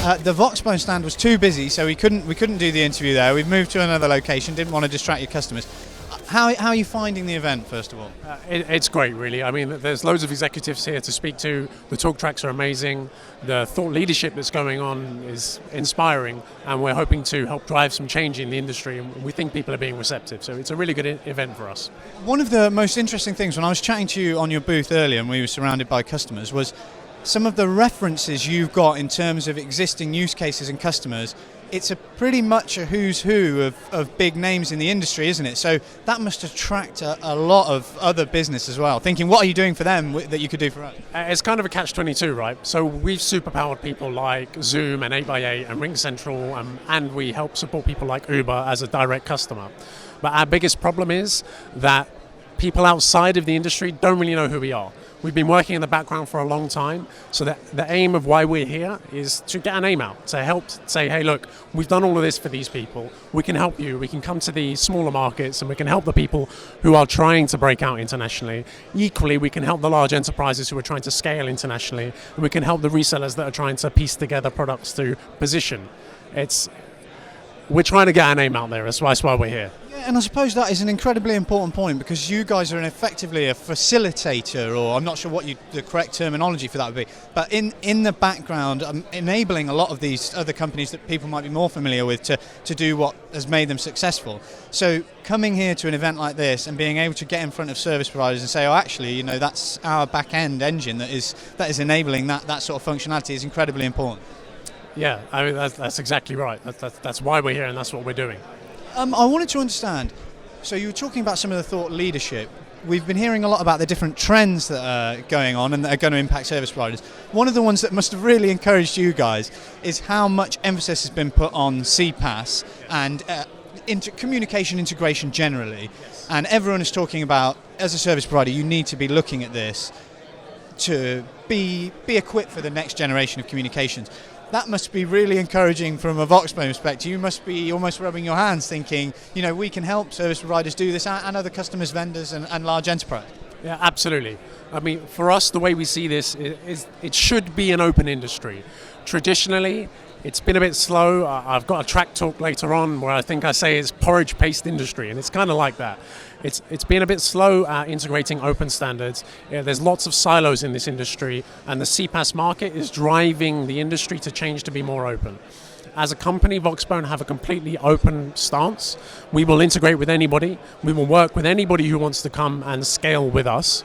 The Voxbone stand was too busy, so we couldn't do the interview there. We've moved to another location. Didn't want to distract your customers. How are you finding the event, first of all? It's great, really. I mean, there's loads of executives here to speak to. The talk tracks are amazing. The thought leadership that's going on is inspiring, and we're hoping to help drive some change in the industry, and we think people are being receptive. So it's a really good event for us. One of the most interesting things when I was chatting to you on your booth earlier and we were surrounded by customers was some of the references you've got in terms of existing use cases and customers. It's pretty much a who's who of big names in the industry, isn't it? So that must attract a lot of other business as well, thinking, what are you doing for them that you could do for us? It's kind of a catch-22, right? So we've superpowered people like Zoom and 8x8 and RingCentral, and we help support people like Uber as a direct customer. But our biggest problem is that people outside of the industry don't really know who we are. We've been working in the background for a long time, so that the aim of why we're here is to get our name out, to help say, hey, look, we've done all of this for these people. We can help you. We can come to the smaller markets and we can help the people who are trying to break out internationally. Equally, we can help the large enterprises who are trying to scale internationally, and we can help the resellers that are trying to piece together products to position. We're trying to get our name out there. That's why we're here. Yeah, and I suppose that is an incredibly important point, because you guys are effectively a facilitator, or I'm not sure what the correct terminology for that would be, but in the background, enabling a lot of these other companies that people might be more familiar with to do what has made them successful. So coming here to an event like this and being able to get in front of service providers and say, oh, actually, that's our back-end engine that is enabling that sort of functionality is incredibly important. Yeah, I mean, that's exactly right. That's why we're here, and that's what we're doing. I wanted to understand, so you were talking about some of the thought leadership. We've been hearing a lot about the different trends that are going on and that are going to impact service providers. One of the ones that must have really encouraged you guys is how much emphasis has been put on CPaaS and communication integration generally. Yes. And everyone is talking about, as a service provider, you need to be looking at this to be equipped for the next generation of communications. That must be really encouraging from a Voxbone perspective. You must be almost rubbing your hands thinking, we can help service providers do this, and other customers, vendors and large enterprise. Yeah, absolutely. I mean, for us, the way we see this is it should be an open industry. Traditionally, it's been a bit slow. I've got a track talk later on where I think I say it's porridge-paste industry, and it's kind of like that. It's been a bit slow at integrating open standards. There's lots of silos in this industry, and the CPaaS market is driving the industry to change to be more open. As a company, Voxbone have a completely open stance. We will integrate with anybody. We will work with anybody who wants to come and scale with us.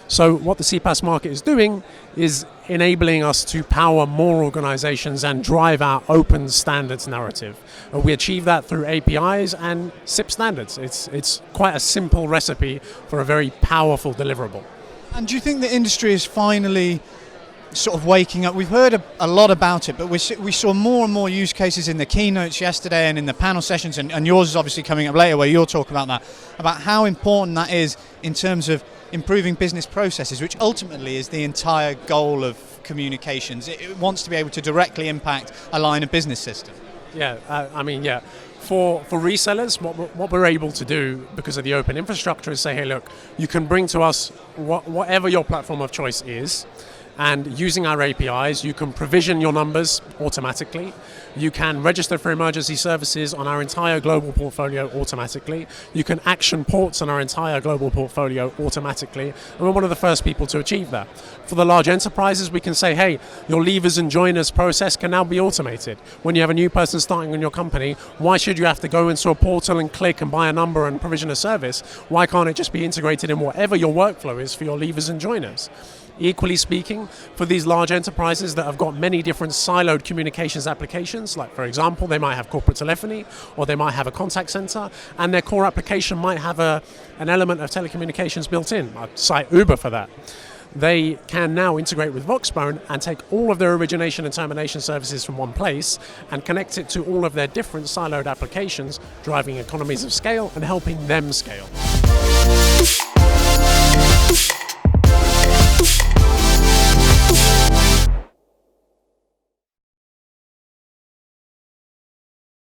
So what the CPaaS market is doing is enabling us to power more organizations and drive our open standards narrative. We achieve that through APIs and SIP standards. It's quite a simple recipe for a very powerful deliverable. And do you think the industry is finally sort of waking up? We've heard a lot about it, but we saw more and more use cases in the keynotes yesterday and in the panel sessions, and yours is obviously coming up later where you'll talk about that, about how important that is in terms of improving business processes, which ultimately is the entire goal of communications. It wants to be able to directly impact a line of business system. Yeah, For resellers, what we're able to do because of the open infrastructure is say, hey, look, you can bring to us whatever your platform of choice is, and using our APIs, you can provision your numbers automatically. You can register for emergency services on our entire global portfolio automatically. You can action ports on our entire global portfolio automatically. And we're one of the first people to achieve that. For the large enterprises, we can say, hey, your leavers and joiners process can now be automated. When you have a new person starting in your company, why should you have to go into a portal and click and buy a number and provision a service? Why can't it just be integrated in whatever your workflow is for your leavers and joiners? Equally speaking, for these large enterprises that have got many different siloed communications applications, like for example, they might have corporate telephony or they might have a contact center, and their core application might have an element of telecommunications built in. I'd cite Uber for that. They can now integrate with Voxbone and take all of their origination and termination services from one place and connect it to all of their different siloed applications, driving economies of scale and helping them scale.